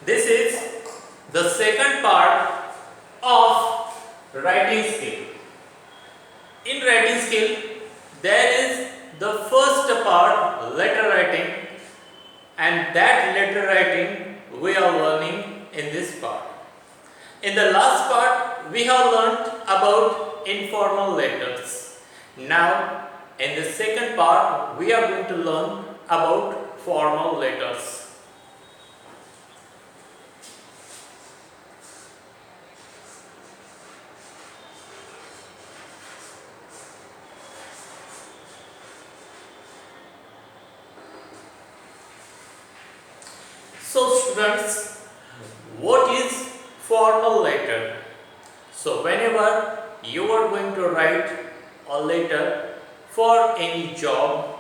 This is the second part of writing skill. In writing skill, there is the first part, letter writing, and that letter writing we are learning in this part. In the last part, we have learnt about informal letters. Now, in the second part, we are going to learn about formal letters. So students, what is formal letter? So whenever you are going to write a letter for any job,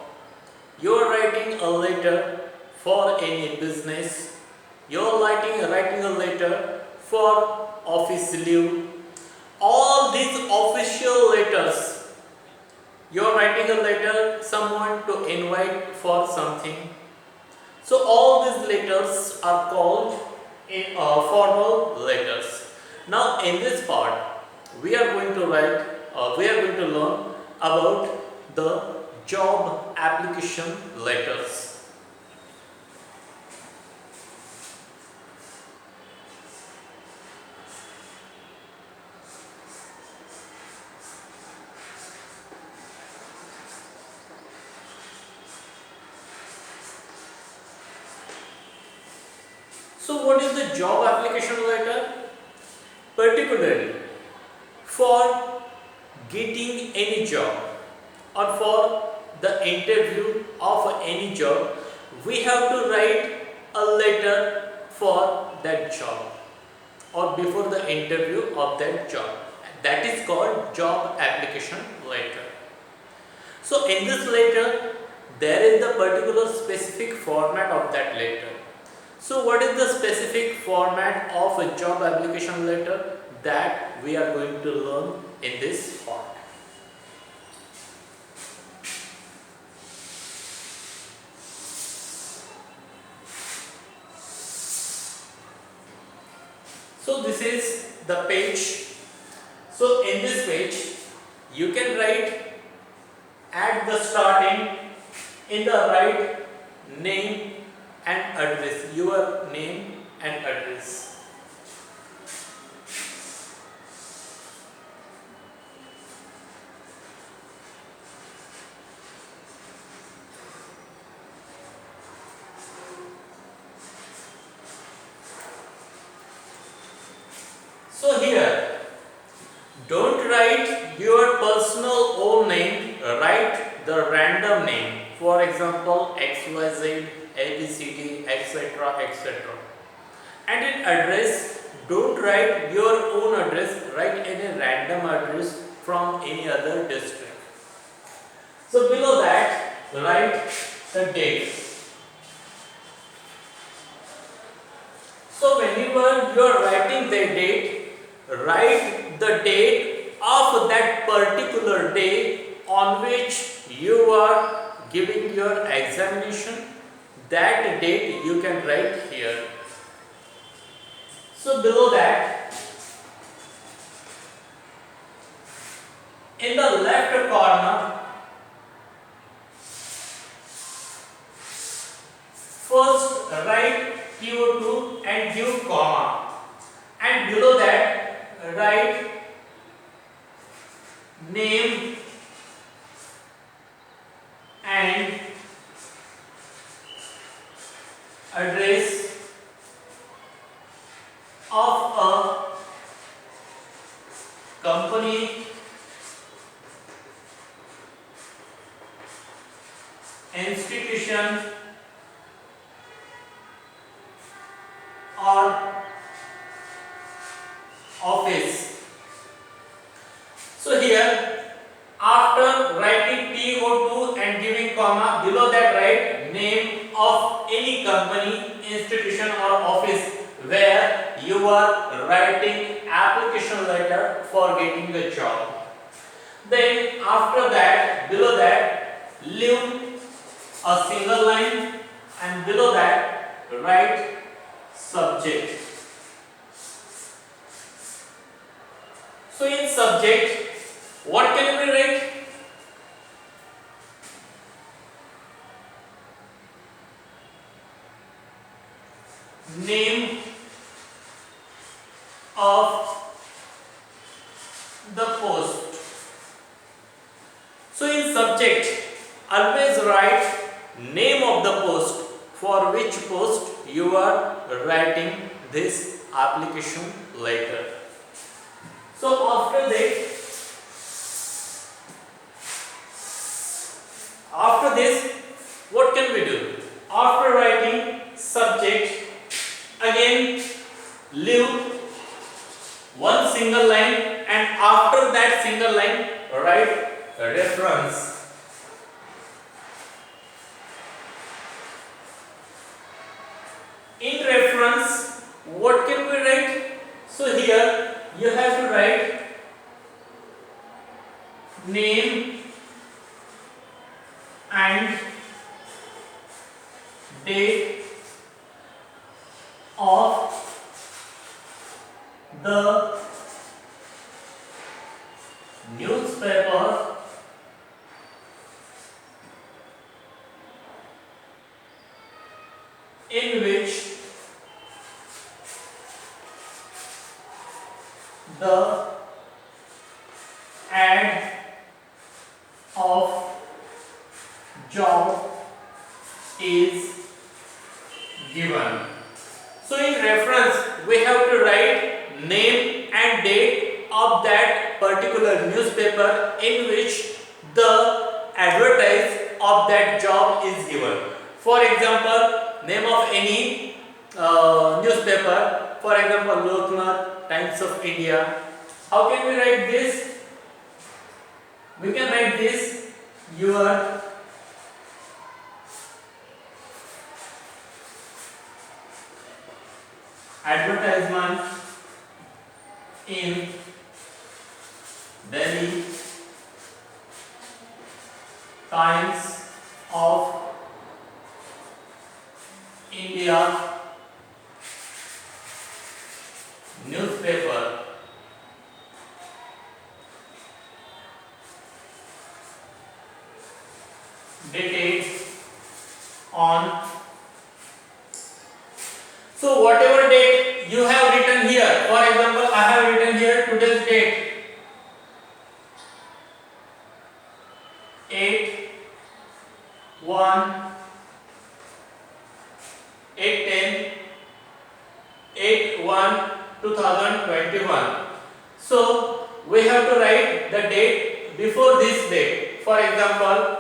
you are writing a letter for any business, you are writing a letter for office leave, all these official letters, you are writing a letter someone to invite for something. So all these letters are called formal letters. Now in this part, we are going to learn about the job application letters. So what is the job application letter? Particularly for getting any job or for the interview of any job, we have to write a letter for that job or before the interview of that job. That is called job application letter. So in this letter, there is the particular specific format of that letter. So what is the specific format of a job application letter? That we are going to learn in this part. So this is the page. So in this page, you can write at the starting in the right name and address, your name and address. So here, don't write your personal own name, write the random name. For example, XYZ, ABCD, etc., etc. And in address, don't write your own address, write any random address from any other district. So below that, write the date. So whenever you are writing the date, write the date of that particular day on which you are giving your examination. That date you can write here. So below that, in the left corner, first write PO2 and give comma, and below that write name and address of a company, institution or office. So here, after writing PO2 and giving comma, below that write name of any company, institution or office where you are writing application letter for getting the job. Then after that, below that, leave a single line, and below that write subject. So in subject, what can we write? Name of the post. So in subject, always write name of the post, for which post you are writing this application letter. So after this, what can we do? After writing subject, again leave one single line, and after that single line write reference. In reference, what can we write? So here you have to write name and date of the newspaper in which the ad of job is given. So in reference, we have to write name and date of that particular newspaper in which the advertise of that job is given. For example, name of any newspaper, for example Loknath, Times of India. How can we write this? We can write this: your advertisement in Delhi Times of India newspaper dated on. So whatever date you have written here, for example I have written here today's date 8/1 8/10 8/1/2021. So we have to write the date before this date. For example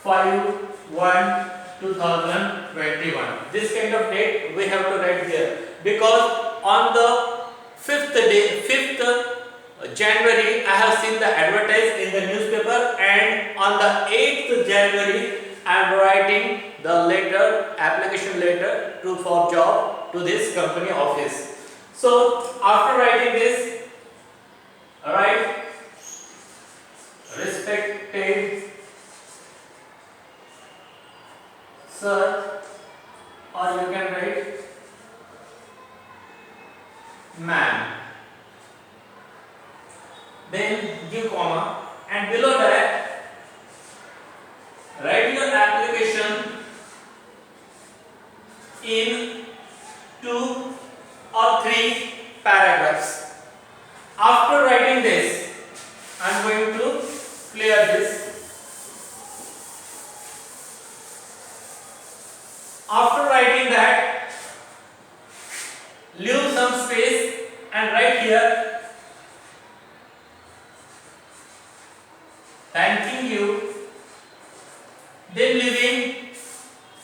5/1/2021. This kind of date we have to write here, because on the 5th January I have seen the advertise in the newspaper, and on the 8th January I am writing the letter, application letter for job to this company office. So after writing this, write respected sir, or you can write ma'am. Then give comma, and below that write your application in 2 or 3 paragraphs. After writing this, I am going to clear this. After writing that, leave some space and write here thanking you. Then leaving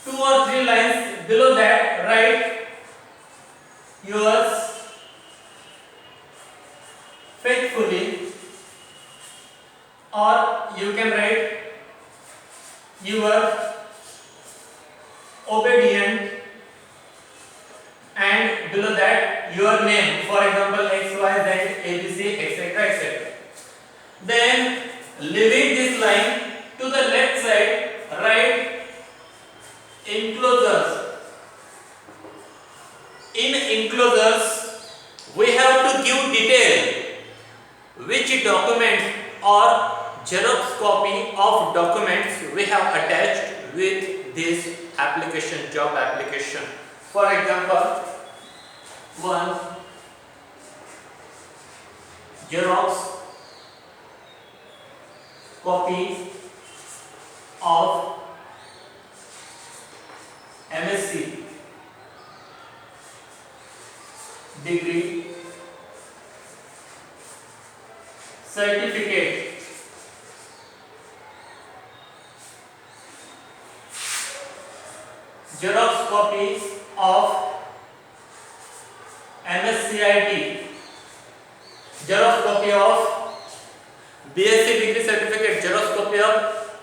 2 or 3 lines below that, write yours faithfully, or you can write your obedient, and below that your name, for example XYZ ABC etc etc. Then leaving this line, to the left side write enclosures enclosures we have to give detail which documents or xerox copy of documents we have attached with this application, job application. For example, one xerox copy of MSc degree certificate, xerox copy of MSCIT, xerox copy of BSc degree certificate, xerox copy of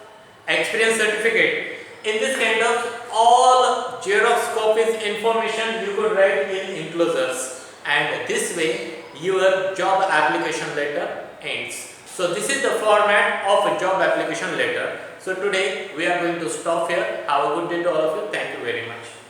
experience certificate. In this kind of all xerox copies information you could write in enclosures, and this way your job application letter ends. So this is the format of a job application letter. So today we are going to stop here. Have a good day to all of you. Thank you very much.